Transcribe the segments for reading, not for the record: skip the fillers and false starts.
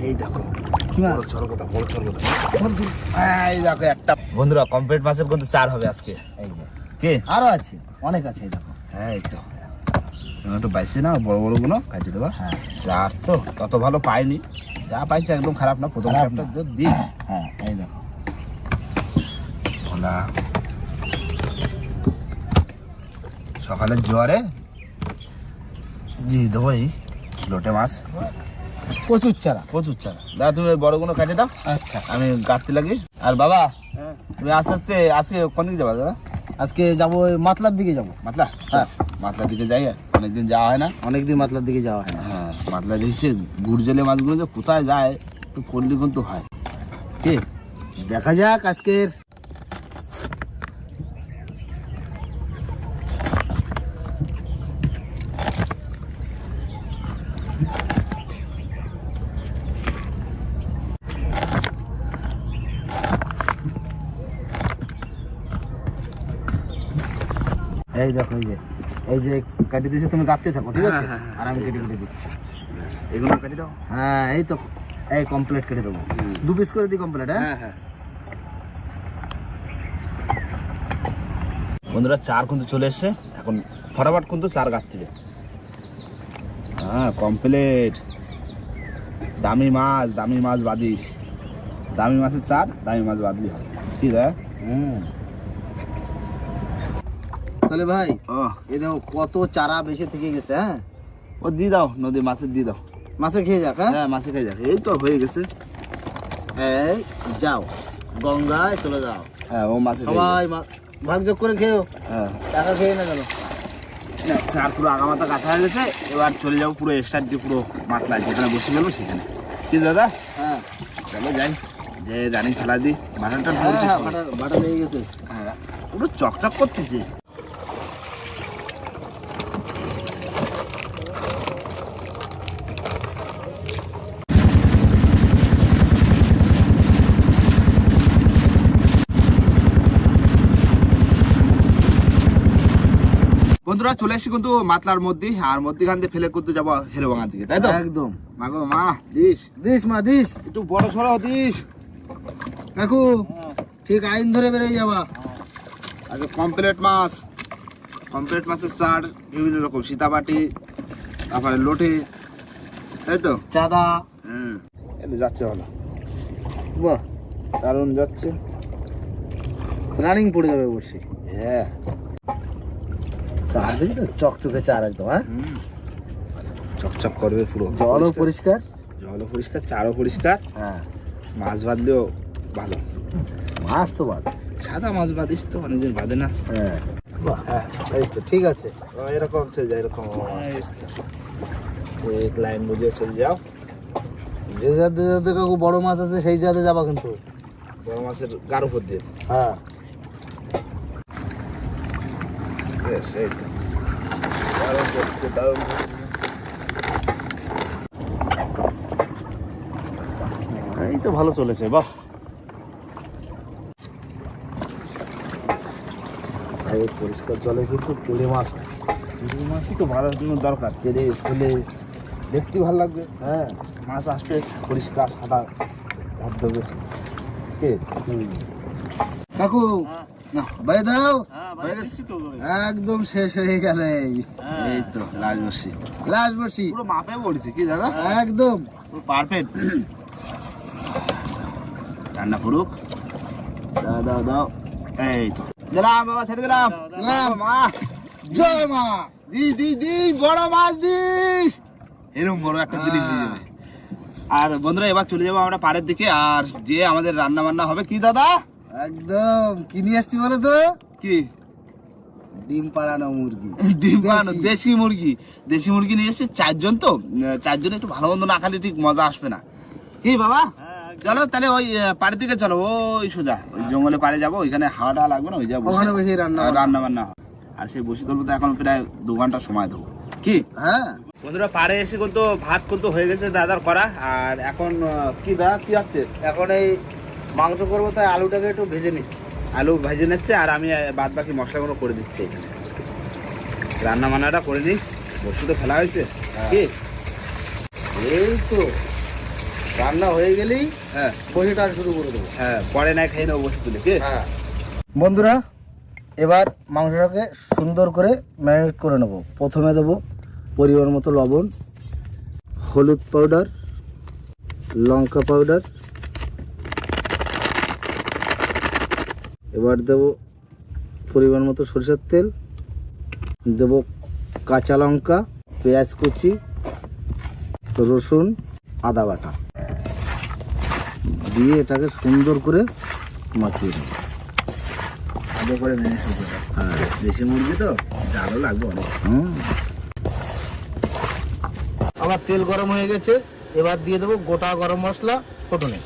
এই দেখো কি মাছ, বড় চরকতা, বড় চরকতা। এই দেখো একটা। বন্ধুরা কমপ্লিট মাছের কিন্তু 4 হবে আজকে। এই যে কে আরো আছে, অনেক আছে। এই দেখো, হ্যাঁ এই তো একটু পাইছি না, বড় বড় গুলো কাটি দেবা। হ্যাঁ 4 তো তত ভালো পাইনি, যা পাইছি একদম খারাপ না। প্রথম একটা দিন। হ্যাঁ এই দেখো ভোলা সকালের জোয়ারে দিয়ে দেবো এই লোটে মাছ, প্রচুর চারা, প্রচুর চারা। দাদা তুমি বড়গুলো কাটে দাও। আচ্ছা আমি কাটতে লাগি। আর বাবা তুমি আস্তে আস্তে আজকে কোন দিকে যাবা দাদা? আজকে যাবো মাতলার দিকে যাবো। মাতলা? হ্যাঁ মাতলার দিকে যাই। অনেকদিন যাওয়া হয় না, অনেকদিন মাতলার দিকে যাওয়া হয় না। হ্যাঁ মাতলা দেখছি গুড়জেলে মাছগুলো যে কোথায় যায় একটু করলে কিন্তু হয়। কি দেখা যাক আজকের। এই দেখো এই যে কাটি দিয়েছি, তুমি কাটতে থাকো ঠিক আছে? আর আমি কেটে কেটে দিচ্ছি। এগুলো কেটে দাও। হ্যাঁ এই তো এই কমপ্লিট কেটে দেবো, 2 পিস করে দিই কমপ্লিট। হ্যাঁ হ্যাঁ বন্ধুরা 4 কিন্তু চলে এসছে, এখন ফটাফট কিন্তু 4 কাটতে হবে। হ্যাঁ কমপ্লিট। দামি মাছ বাদিস, দামি মাছের 4, দামি মাছ বাদলি হয়। ঠিক আছে। তাহলে ভাই এই দেখো কত চারা বেশি থেকে গেছে। হ্যাঁ ও দিয়ে দাও, নদীর মাছের দিয়ে দাও, মাছে খেয়ে যাক। হ্যাঁ মাছে খেয়ে যাক। এই তো হয়ে গেছে। এই যাও গঙ্গায় চলে যাও। হ্যাঁ ও মাছে সবাই ভাগযোগ করে খেও। হ্যাঁ টাকা খেয়ে না গেল। 4 পুরো আগামাতা কাটা হয়ে গেছে। এবার চলে যাবো পুরো স্টার্ট দিয়ে পুরো মাতলায়, যেখানে বসে গেলো সেখানে। কি দাদা? হ্যাঁ চলো যাই, যে রানিং খেলা দিই। বাটারটা বাটা লেগে গেছে। হ্যাঁ পুরো চকচক করতেছে। বন্ধুরা চলে এসেছি কিন্তু মাতলার মধ্যে, আর মধ্যখান দিয়ে ফেলে করতে যাবো হেরোভাঙার দিকে, তাই তো? একদম। মাগো মা দিস মা দিস, একটু বড় সড়ো দিস কাকু, ঠিক আইন ধরে বেরোয় যাবা। আচ্ছা কমপ্লিট মাছের 4 বিভিন্ন রকম, সীতাবাটি, তারপরে লোটে, তাই তো? চাঁদা। হ্যাঁ এটা যাচ্ছে ভালো, বাহ দারুণ যাচ্ছে। রানিং পড়ে যাবে বসে। হ্যাঁ চার দেখি তো চকচকে 4 একদম। হ্যাঁ চকচক করবে পুরো। জলও পরিষ্কার, চারও পরিষ্কার। হ্যাঁ মাছ বাঁধলেও ভালো। মাছ তো বাদ, সাদা মাছ বাঁধিস তো অনেকদিন বাঁধে না। হ্যাঁ হ্যাঁ এই তো ঠিক আছে। এরকম চলে যায়, এরকম এক লাইন বুঝিয়ে চলে যাও। যে যাতে কাকু বড় মাছ আছে সেই জাতে যাবা, কিন্তু বড় মাছের গাঢ় উপর দিয়ে। হ্যাঁ সেই তো দারুণ করছে। এই তো ভালো চলেছে, বাহ। এই পরিষ্কার জলে কিন্তু তেলে মাছ হয়। তেলে মাছই তো ভালো দরকার, তেলে ফুলে দেখতে ভালো লাগবে। হ্যাঁ মাছ আসবে পরিষ্কার সাদা ভাত দেবে। কাকু ভাই দাও, একদম শেষ হয়ে গেল। এই তো লাস্ট বর্ষি পুরো মাপে পড়েছে। কি দাদা? একদম পুরো পারফেক্ট। রান্না করুক, দাও। এই তো দিলাম বাবা, ছেড়ে দিলাম। মা জয় মা, দি বড় মাছ দিস, এরকম বড় একটা জিনিস দিয়ে যাবে। আর বন্ধুরা এবার চলে যাবো আমরা পাড়ের দিকে, আর যে আমাদের রান্না বান্না হবে। কি দাদা? একদম কি নিয়ে আসছি বলো তো? কি? ডিম পাড়ানো মুরগি, ডিম পাড়ানো দেশি মুরগি নিয়ে এসেছি। 4 জন তো, 4 জন একটু ভালো মন্দ না খালি ঠিক মজা আসবে না। কি বাবা? চলো তাহলে ওই পাড়ের দিকে চলো, ওই সোজা ওই জঙ্গলে পাড়ে যাবো, ওইখানে হাওয়াটা লাগবে না, ওই যাবো ওখানে বসে রান্না বান্না। আর সেই বসে ধরবো তো এখন প্রায় 2 ঘন্টা সময় দেবো। কি? হ্যাঁ বন্ধুরা পাড়ে এসে কিন্তু ভাত কিন্তু হয়ে গেছে দাদার করা। আর এখন কি দাদা কি হচ্ছে? এখন এই মাংস করবো, তাই আলুটাকে একটু ভেজে নিচ্ছি। আলু ভেজে নিচ্ছে, আর আমি বাদ বাকি মশলাগুলো করে দিচ্ছি এখানে। রান্না বান্নাটা করে নিই, বসে তো ফেলা হয়েছে। কি এই তো রান্না হয়ে গেলেই হ্যাঁ বসেটা শুরু করে দেবো। হ্যাঁ, পরে না খেয়ে নেবো বসে তুলে কি? হ্যাঁ বন্ধুরা, এবার মাংসটাকে সুন্দর করে ম্যারিনেট করে নেব। প্রথমে দেবো পরিমাণ মতো লবণ, হলুদ পাউডার, লঙ্কা পাউডার, এবার দেবো পরিমাণ মতো সরিষার তেল, দেবো কাঁচা লঙ্কা, পেঁয়াজ কুচি, রসুন, আদা বাটা দিয়ে এটাকে সুন্দর করে মাখিয়ে দেবো। আগে করে মেনে শুরু করে। হ্যাঁ, দেশি মুরগি তো জালও লাগবে অনেক। আবার তেল গরম হয়ে গেছে, এবার দিয়ে দেবো গোটা গরম মশলা ফোটনে।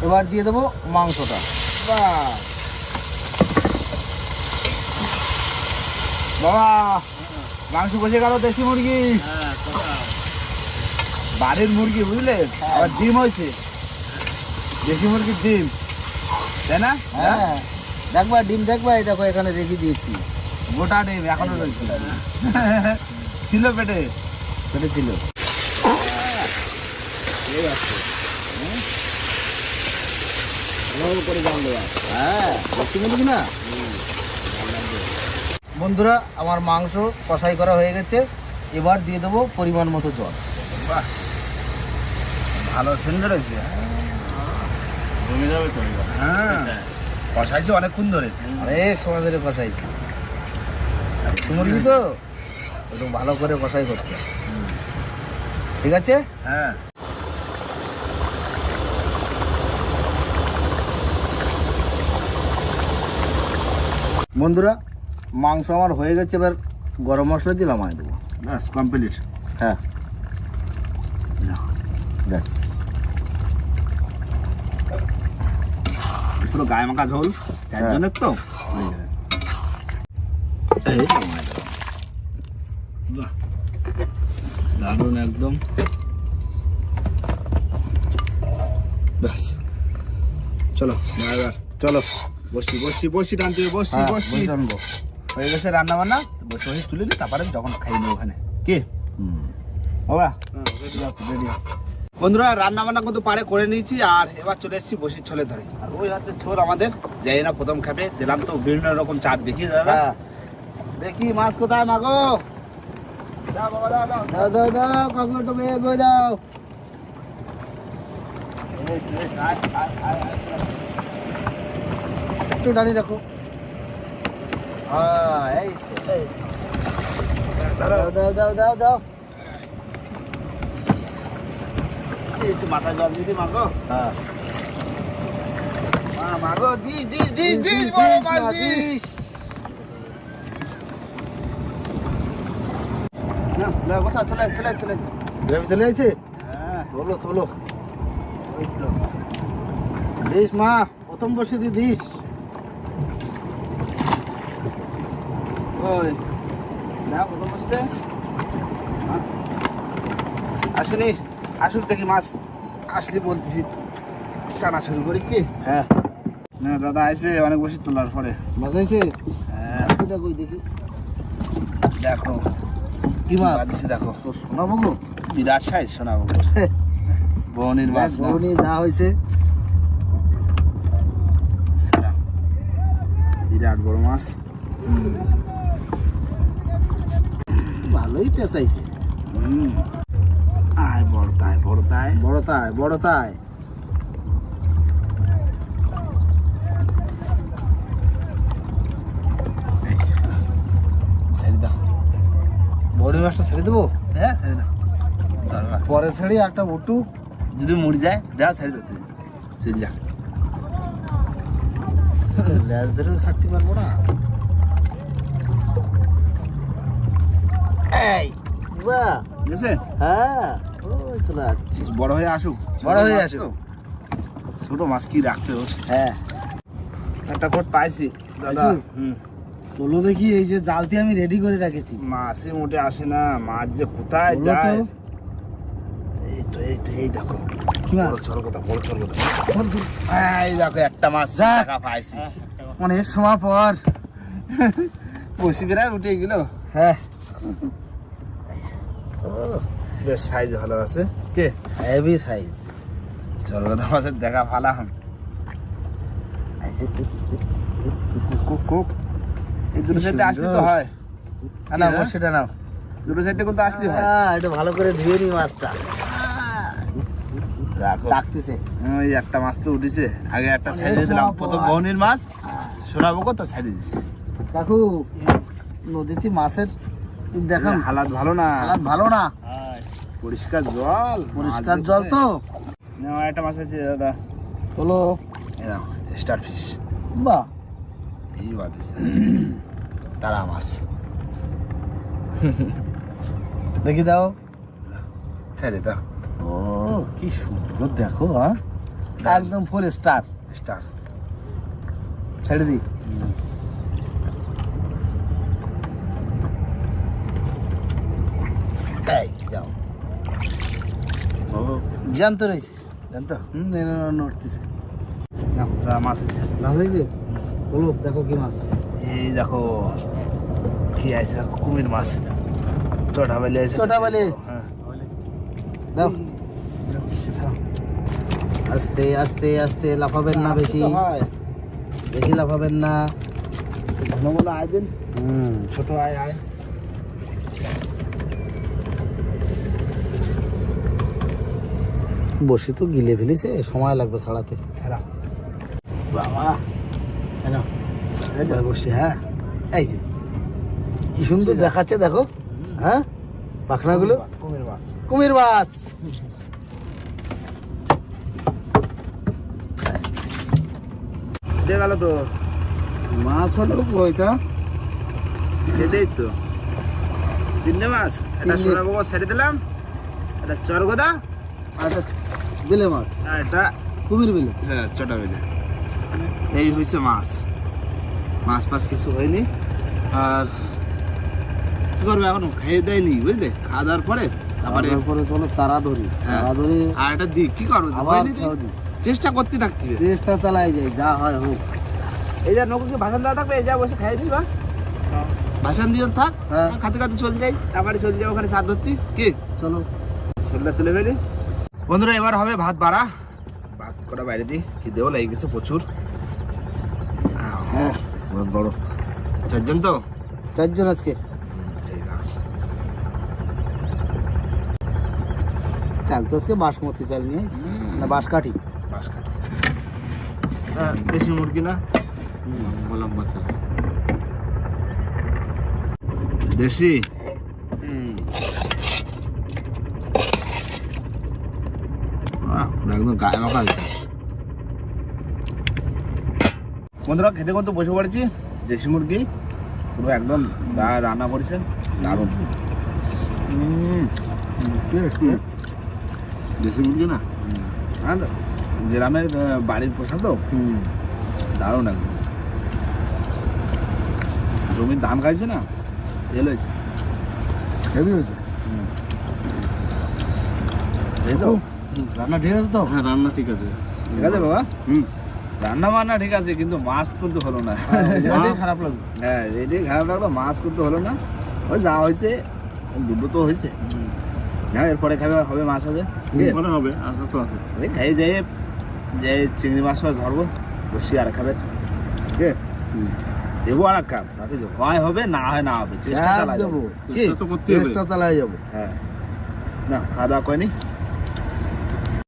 এবার দিয়ে দেবো মাংসটা। বাহ! বাবা, মাংস বসে গেল দেশি মুরগি, বাড়ির মুরগি বুঝলে, আবার ডিম হয়েছে, দেশি মুরগির ডিম, তাই না? হ্যাঁ, দেখবা ডিম দেখবা, এই দেখো এখানে রেখে দিয়েছি। গোটা ডিম এখনো রয়েছে, ছিল পেটে। কেটেছিল। হ্যাঁ, বেশি মুরগি না। বন্ধুরা, আমার মাংস কষাই করা হয়ে গেছে, এবার দিয়ে দেবো পরিমাণ মতো জল। বাহ, ভালো সেন্ড রয়েছে। জমে যাবে তো। হ্যাঁ, কষাইছে অনেকক্ষণ ধরে। অনেক সময় ধরে কষাইছি, মুরগি তো একটু ভালো করে কষাই করতে। ঠিক আছে। হ্যাঁ, বন্ধুরা, মাংস আমার হয়ে গেছে, এবার গরম মশলা দিয়ে নামাই দেবো। ব্যাস কমপ্লিট। হ্যাঁ, ব্যাস। পুরো গায়ে মাখা ঝোল, চারজনের তো। এই নামাই দেবো। বাহ, দারুণ একদম। ব্যাস, চলো এবার চলো। বসি বসি বসি টানতে বসি হ্যাঁ, বসি। বসে আনবো। হয়ে গেছে রান্না বান্না, বসে বসে তুলে নি, তারপরে যখন খাই নেবো ওখানে কি বাবা। বন্ধুরা, রান্না বান্না কিন্তু পারে করে নিয়েছি, আর এবার চলে এসেছি বসির ছোলের ধরে। আর ওই হচ্ছে ছোল আমাদের, যাই না প্রথম খাবে দিলাম তো বিভিন্ন রকম চাঁদ দেখি দাদা। হ্যাঁ, দেখি মাছ কোথায় মাগো, দাও বাবা দাও দাও। দাও দাও দাও, কাকু একটু বের করে দাও। আয়, আয়, আয়, আয়। একটু দাঁড়িয়ে রাখো। হ্যাঁ, এই তো, এই। দাও দাও দাও দাও দাও। একটু মাথা জল দিদি মাগো। হ্যাঁ, মাগো দিস দিস দিস দিস, বড় মাছ দিস। না না, বসা, চলে চলে চলে। গ্রেভি চলে আসছে। হ্যাঁ, তোলো তোলো। ওই তো। দিস মা, প্রথম বসে দিয়ে দিস। ওই না প্রথম বসতে আসেনি, আসুক দেখি মাছ আসলে বলতেছি টানা শুরু করি কি। হ্যাঁ, না দাদা আইসে অনেক বসে তোলার পরে। মাছ আছে। হ্যাঁ, এটা কই দেখি। দেখো কি মাছ? দিছি, দেখো তো সোনা বাবু। বিরাট সাইজ সোনা বাবুর বনির মাছ না। বউনি যা হয়েছে। সারা, বিরাট বড় মাছ। ভালোই পেঁচাইছে। আয় বড় তাই বড় তাই। বড় তাই বড় তাই। ছেড়ে দাও, বড় মাছটা ছেড়ে দেবো। হ্যাঁ ছেড়ে দাও। পরে ছেড়ে একটা উঠু। যদি মরে যায় দাও, ছেড়ে দাও, তুমি ছেড়ে যা। ল্যাজ ধরেও ছাড়তে পারবো না। এই বাহ, ঠিক আছে, হ্যাঁ, ওই চলে আসছে। বড় হয়ে আসুক। বড় হয়ে ছোট মাছ আসুক। তো। ছোট মাছ কি রাখতে ওর। হ্যাঁ, একটা কোট পাইছি দাদা। পাইছো? তোলো দেখি, এই যে জালটি আমি রেডি করে রেখেছি। মাছে মোটে আসে না, মাছ যে কোথায় তোলো তো। যায়। এই তো এই তো এই দেখো, কি মাছ? বড় চরকতা, বড় চরকতা। এই দেখো একটা মাছ যাক। টাকা পাইছি। অনেক সময় পর। বসি বেড়ায় উঠে গেল। হ্যাঁ, ও, বেশ সাইজ ভালো আছে কে হেভি সাইজ। চরগদা মাছের দেখা ভালো হন এই দুটো সাইডে আসলে তো হয় না সেটা নাও, দুটো সাইডে কিন্তু আসলে হয়। এটা ভালো করে ধুয়ে নি মাছটা। রাখো ডাকতেছে। ওই একটা মাছ তো উঠেছে, আগে একটা সাইডে দিলাম, প্রথম বহনির মাছ শোনাবো কত সাইডে দিছে। কাকু নদীতে মাছের দেখাম হালাত ভালো না, হালাত ভালো না, পরিষ্কার জল, পরিষ্কার জল তো। একটা মাছ আছে দাদা, চলো স্টার ফিশ, বাহ এই বাদ দিছে তারা মাছ। দেখি দাও। ছেড়ে দাও, ও কি সুন্দর দেখো, হ্যাঁ একদম ফুল স্টার। স্টার ছেড়ে দি। এই যাও, জ্যান্ত রয়েছে, জানতো নড়তেছে। মাছ আছে, মাছ হয়েছে, বলো দেখো কি মাছ। এই দেখো কি আছে, কুমির মাছ, চটা বেলে আছে, চটা বেলে। হ্যাঁ দাও আস্তে আস্তে আস্তে, লাফাবেন না বেশি, বেশি লাফাবেন না। ঘন ঘন আয় দিন, ছোট আয় আয়। বসে তো গিলে ফেলেছে, সময় লাগবে ছাড়াতে। ছাড়া বাবা বসে, হ্যাঁ এই যে কি সুন্দর দেখাচ্ছে দেখো, হ্যাঁ পাখনাগুলো, কুমির মাছ, কুমির মাছ। দিয়ে গেল তো মাছ হলো ওইটা, সেটাই তো তিনটে মাছ, একটা তিনটে। সোনা বাবা ছেড়ে দিলাম, একটা চরগদা, আর একটা বেলে মাছ, আর একটা কুমির বেলে। হ্যাঁ চটা বেলে। এই হয়েছে মাছ, মাছ ফাছ কিছু হয়নি। আর কি করবে এখন, খেয়ে দেয়নি বুঝলে, খাওয়া দাওয়ার পরে তারপরে তারপরে চলো চারা ধরি, হ্যাঁ। চারা ধরে আর একটা দি কি করবো, আবার হয়নি তো? খাওয়া দিই। চেষ্টা করতে থাকতে হবে। চেষ্টা চালাই যাই, যা হয় হোক। এই যা নৌকোকে ভাষণ দেওয়া থাকবে, এই যা বসে খাই দিবা, ভাষণ দিয়ে থাক, হ্যাঁ। খাতে খাতে চলে যাই, তারপরে চলে যাই ওখানে সাত ধরতি কি চলো শরীরটা তুলে ফেলি। বন্ধুরা এবার হবে ভাত বাড়া, ভাত কটা বাইরে দিই, খিদেও লেগে গেছে প্রচুর। হ্যাঁ বহুত বড়, চারজন তো, চারজন আজকে। ঠিক আছে। চাল তো আজকে বাসমতি চাল নিয়ে এসেছি। না বাঁশকাঠি, বাস কাটি, দেশি মুরগি না, বললাম মশলা দেশি। একদম গায়ে মাখা আছে। বন্ধুরা খেতে কিন্তু বসে পড়েছি, দেশি মুরগি পুরো একদম রান্না করেছেন, দারুণ। দেশি মুরগি না, আর গ্রামের বাড়ির পোষা তো, দারুণ একদম। জমির ধান খাইছে না, তেল হয়েছে, হেভি হয়েছে। এই তো রান্না ঠিক আছে তো? হ্যাঁ রান্না ঠিক আছে, ঠিক আছে বাবা। রান্না বান্না ঠিক আছে, কিন্তু মাছ কিন্তু হলো না। এটাই খারাপ লাগলো। হ্যাঁ এটাই খারাপ লাগলো, মাছ কিন্তু হলো না। ওই যা হয়েছে দুটো তো হয়েছে, হ্যাঁ এরপরে খাবে হবে, মাছ হবে, হবে আচ্ছা তো আছে। ওই খাই যাই, যে চিংড়ি মাছ মাছ ধরবো, বসি আর খাবে, ঠিক আছে দেবো আর এক কাপ, তাতে হয় হবে, না হয় না হবে, চেষ্টা চালাই যাবো। কি চেষ্টা চালাই যাবো। হ্যাঁ না খাওয়া দাওয়া করেনি।